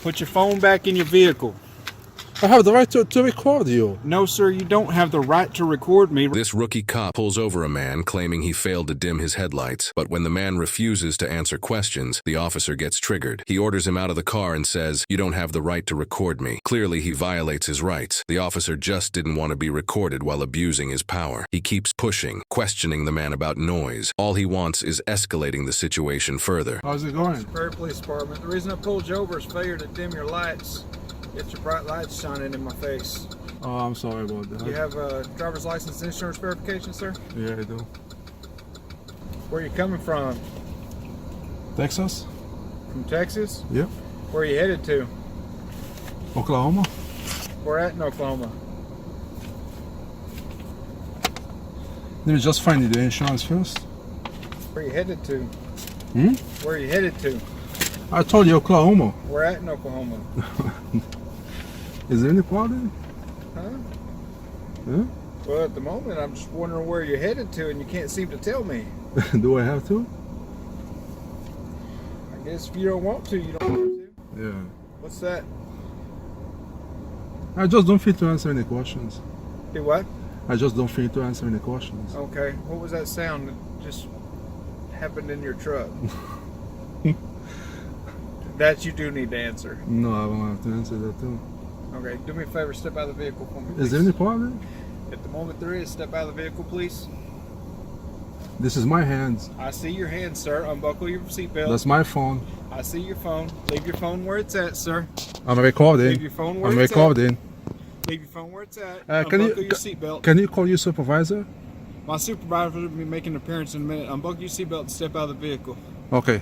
Put your phone back in your vehicle. I have the right to record you. No, sir, you don't have the right to record me. This rookie cop pulls over a man claiming he failed to dim his headlights, but when the man refuses to answer questions, the officer gets triggered. He orders him out of the car and says, "You don't have the right to record me." Clearly, he violates his rights. The officer just didn't want to be recorded while abusing his power. He keeps pushing, questioning the man about noise. All he wants is escalating the situation further. How's it going? Prairie Police Department. The reason I pulled you over is failure to dim your lights. Get your bright lights shining in my face. Oh, I'm sorry about that. You have a driver's license and insurance verification, sir? Yeah, I do. Where are you coming from? Texas? From Texas? Yeah. Where are you headed to? Oklahoma? Where at in Oklahoma? Let me just find the insurance first. Where are you headed to? Hmm? Where are you headed to? I told you Oklahoma. Where at in Oklahoma? Is there any problem? Huh? Yeah? Well, at the moment, I'm just wondering where you're headed to, and you can't seem to tell me. Do I have to? I guess if you don't want to, you don't have to. Yeah. What's that? I just don't feel to answer any questions. Do what? I just don't feel to answer any questions. Okay. What was that sound that just happened in your truck? That you do need to answer. No, I won't have to answer that too. Okay, do me a favor, step out of the vehicle for me, please. Is there any problem? At the moment there is, step out of the vehicle, please. This is my hands. I see your hands, sir. Unbuckle your seatbelt. That's my phone. I see your phone. Leave your phone where it's at, sir. I'm recording. Leave your phone where I'm it's recording. at. Leave your phone where it's at. Can Unbuckle you your seatbelt. Can you call your supervisor? My supervisor will be making an appearance in a minute. Unbuckle your seatbelt and step out of the vehicle. Okay.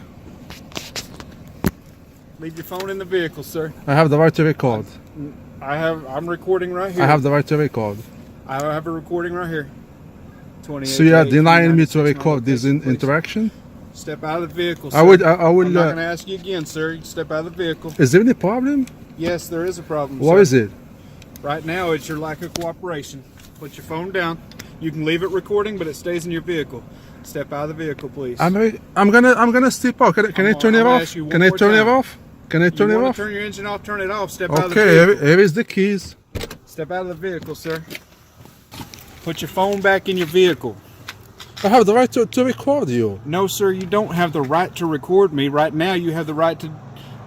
Leave your phone in the vehicle, sir. I have the right to record. I'm recording right here. I have the right to record. I have a recording right here. 28 So you are denying me to 96 record this please. interaction? Step out of the vehicle, sir. I will. I'm not going to ask you again, sir. You step out of the vehicle. Is there any problem? Yes, there is a problem, What sir. is it? Right now, it's your lack of cooperation. Put your phone down. You can leave it recording, but it stays in your vehicle. Step out of the vehicle, please. I'm gonna step out. Can I turn it off? Can I turn it off? Can I turn it You want off? to turn your engine off, turn it off. Step out of the Okay, vehicle. here is the keys. Step out of the vehicle, sir. Put your phone back in your vehicle. I have the right to record you. No, sir, you don't have the right to record me. Right now, you have the right to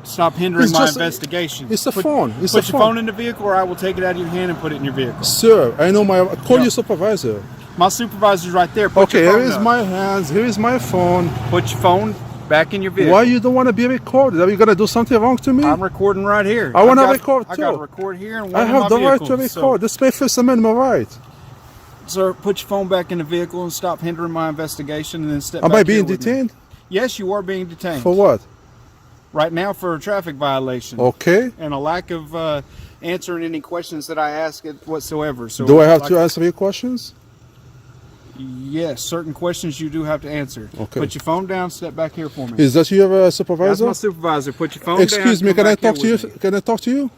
stop hindering my investigation. It's a phone. It's Put a your phone. phone in the vehicle, or I will take it out of your hand and put it in your vehicle. Sir, I know my. Call your supervisor. My supervisor's right there. Put Okay, your here phone is down. my hands. Here is my phone. Put your phone back in your vehicle. Why you don't want to be recorded? Are you gonna do something wrong to me? I'm recording right here. I want to I've got- record I got to too. record here and I one in have my the right vehicle, to record. This is my First Amendment right. Sir, put your phone back in the vehicle and stop hindering my investigation, and then step Am back I here being with me. detained? Yes, you are being detained. For what? Right now for a traffic violation. Okay. And a lack of answering any questions that I ask it whatsoever. So Do I have to answer your questions? Yes, certain questions you do have to answer. Okay. Put your phone down, step back here for me. Is that your That's supervisor? my supervisor. Put your phone down. Excuse me, come can I back here talk to you? with me. Can I talk to you?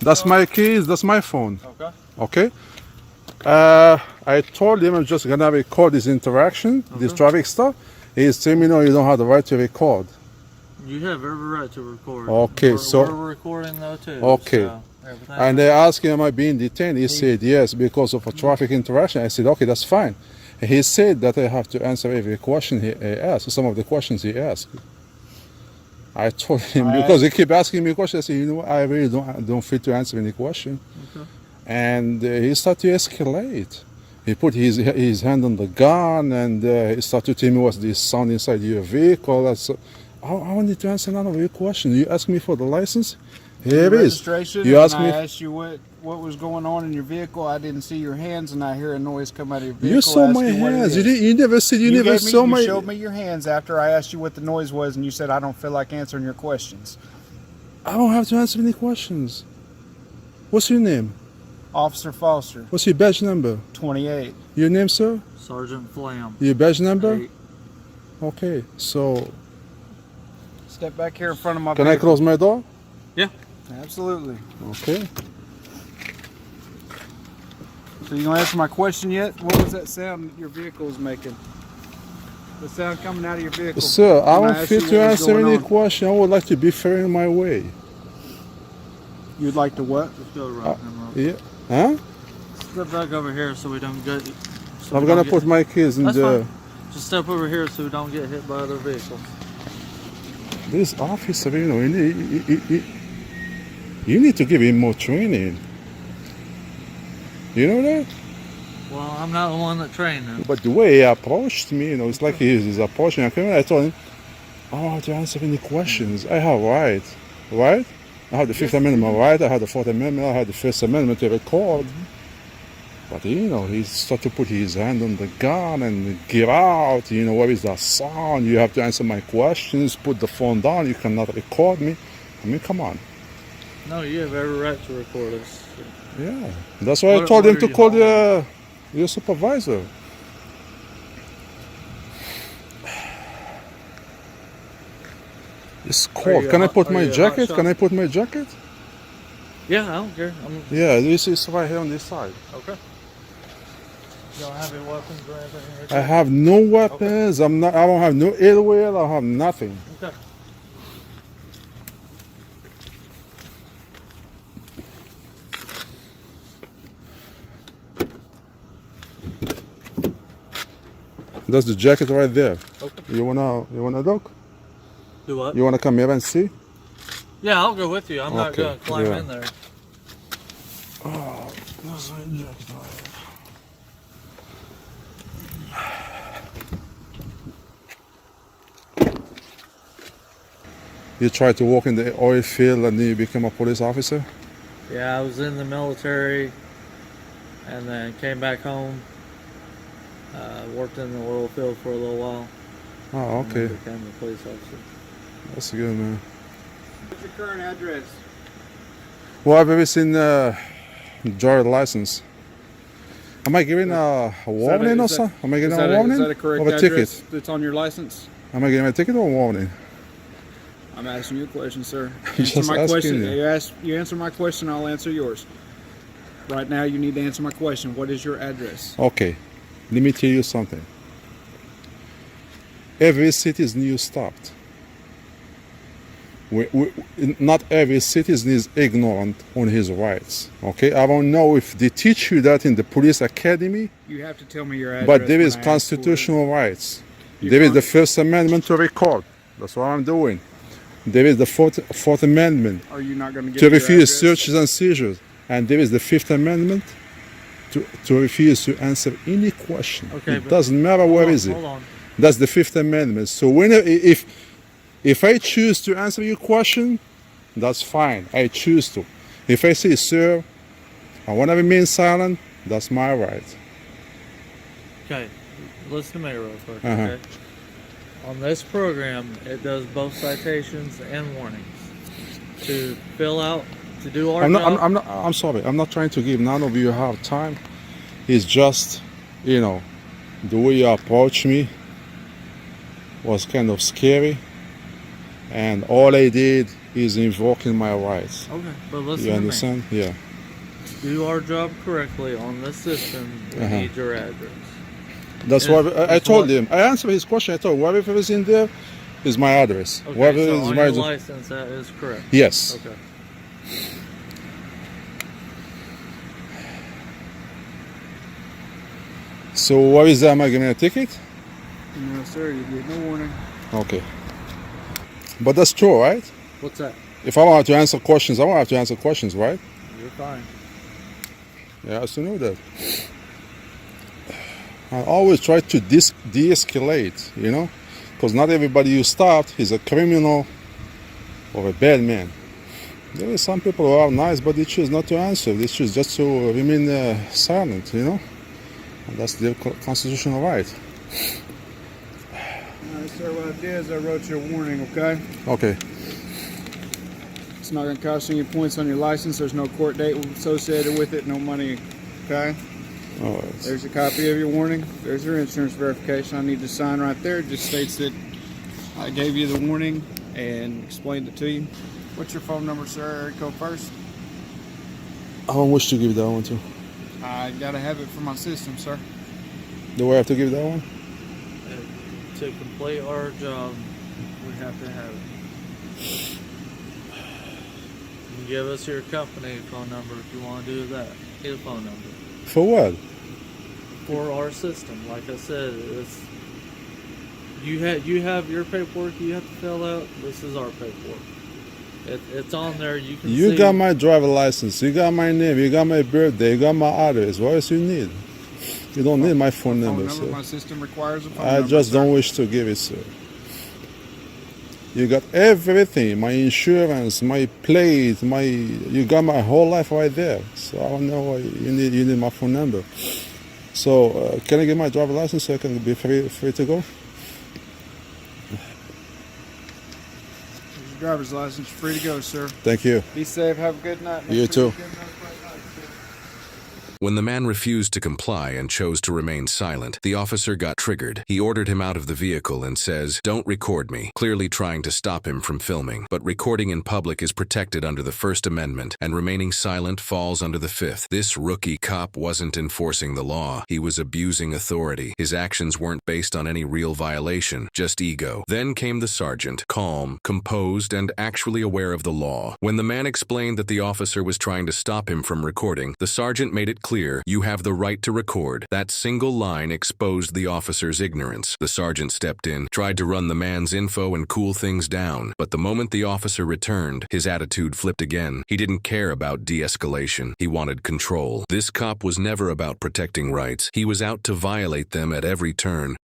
That's my keys, that's my phone. Okay. Okay? I told him I'm just gonna record this interaction, this traffic stop. He's telling me no, you don't have the right to record. You have every right to record. Okay, so- we're recording though too. Okay. So everything. And they asked him, am I being detained? He said yes, because of a traffic interaction. I said, okay, that's fine. He said that I have to answer every question he asked, some of the questions he asked. I told him, because he kept asking me questions, I said, you know what, I really don't feel to answer any question. Okay. And he started to escalate. He put his hand on the gun, and he started to tell me what's this sound inside your vehicle. I wanted to answer none of your questions. You asked me for the license. Here it is. Registration. You asked and me. I asked you what was going on in your vehicle. I didn't see your hands, and I hear a noise come out of your vehicle. You saw Ask my you what it hands. is. You never said you never saw my. You showed me your hands after I asked you what the noise was, and you said I don't feel like answering your questions. I don't have to answer any questions. What's your name? Officer Foster, What's your badge number? 28. Your name, sir? Sergeant Flam. Your badge number? 8. Okay. So Step back here in front of my can I vehicle. close my door? Yeah. Absolutely. Okay. So you gonna answer my question yet? What was that sound that your vehicle was making? The sound coming out of your vehicle. Sir, I When don't asked feel you to what was answer going any on. question. I would like to be fair in my way. You'd like to what? Just go around him up. Yeah. Huh? Step back over here so we don't get. So I'm we gonna don't put get, my keys in That's the. fine. Just step over here so we don't get hit by other vehicles. This officer, you know, you need to give him more training. You know that? Well, I'm not the one that trained him. But the way he approached me, you know, it's like he's approaching. I told him, I don't have to answer any questions. I have rights, right? I have the Fifth Amendment right. I have the Fourth Amendment. I have the First Amendment to record. But you know, he started to put his hand on the gun and get out. You know, what is that sound? You have to answer my questions. Put the phone down. You cannot record me. I mean, come on. No, you have every right to record us. Yeah, that's why I What told him are to you call hauling? your supervisor. It's cold. you Can I hot- put are my you a hot jacket? shot? Can I put my jacket? Yeah, I don't care. Yeah, this is right here on this side. Okay. You don't have any weapons or anything in your I car? have no weapons. I'm not. I don't have no airwheel. I have nothing. Okay. That's the jacket right there. Okay. You wanna look? Do what? You wanna come here and see? Yeah, I'll go with you. I'm not Okay, going to climb yeah. in there. Oh, that's my jacket. You tried to work in the oil field and then you became a police officer? Yeah, I was in the military and then came back home. Worked in the oil field for a little while. Oh, And then okay. became a police officer. That's good, man. What's your current address? Well, I've ever seen driver license. Am I giving a warning or something? Am I getting a warning? Is that a correct or a address ticket? that's on your license? Am I getting a ticket or a warning? I'm asking you a question, sir. Just Answer my asking question. you. You answer my question, I'll answer yours. Right now, you need to answer my question. What is your address? Okay, let me tell you something. Every citizen you stopped. Not every citizen is ignorant on his rights. Okay, I don't know if they teach you that in the police academy, You have to tell me your address. but there when is I ask for it. constitutional rights. You There is can't- the First Amendment to record. That's what I'm doing. There is the Fourth Amendment Are you not going to get to your refuse address? searches and seizures, and there is the Fifth Amendment to refuse to answer any question. Okay, It but- doesn't matter where is it. Hold on. That's the Fifth Amendment. So if I choose to answer your question, that's fine. I choose to. If I say, sir, I want to remain silent, that's my right. Okay, listen to me real quick. Uh-huh. Okay. On this program, it does both citations and warnings. To fill out, to do our job. I'm sorry. I'm not trying to give none of you hard time. It's just, you know, the way you approach me was kind of scary. And all I did is invoking my rights. Okay, but listen You to understand? Yeah. me. Do our job correctly on this system. We Uh-huh. need your address. That's Is- what I is told what- him. I answered his question. I told him, whatever is in there is my address. Okay, Whatever so is on my your license, that is correct. Yes. Okay. So what is that? Am I getting a ticket? No, sir. You get no warning. Okay. But that's true, right? What's that? If I want to answer questions, I won't have to answer questions, right? You're fine. Yeah, I still know that. I always try to de-escalate, you know, because not everybody you stopped is a criminal or a bad man. There are some people who are nice, but they choose not to answer. They choose just to remain silent, you know. And that's their constitutional right. All right, sir. What I did is I wrote you a warning, okay? Okay. It's not going to cost you any points on your license. There's no court date associated with it, no money, okay? All right. There's a copy of your warning. There's your insurance verification. I need to sign right there. It just states that I gave you the warning and explained it to you. What's your phone number, sir? Area code first. I don't wish to give that one to. I got to have it for my system, sir. Do I have to give that one? To complete our job, we have to have it. give us your company phone number if you want to do that. Get a phone number For what? for our system. Like I said, it's you have your paperwork you have to fill out. This is our paperwork. It's on there. You can. You see. got my driver license, you got my name, you got my birthday, you got my address. What else you need? You don't need my phone number, My sir. system requires a phone I number, just sir. don't wish to give it, sir. You got everything, my insurance, my plate, you got my whole life right there. So I don't know why you need my phone number. So can I get my driver license so I can be free to go? Here's your driver's license. Free to go, sir. Thank you. Be safe. Have a good night. You too. When the man refused to comply and chose to remain silent, the officer got triggered. He ordered him out of the vehicle and says, "Don't record me," clearly trying to stop him from filming. But recording in public is protected under the First Amendment, and remaining silent falls under the Fifth. This rookie cop wasn't enforcing the law. He was abusing authority. His actions weren't based on any real violation, just ego. Then came the sergeant, calm, composed, and actually aware of the law. When the man explained that the officer was trying to stop him from recording, the sergeant made it clear, "You have the right to record." That single line exposed the officer's ignorance. The sergeant stepped in, tried to run the man's info and cool things down, but the moment the officer returned, his attitude flipped again. He didn't care about de-escalation. He wanted control. This cop was never about protecting rights. He was out to violate them at every turn.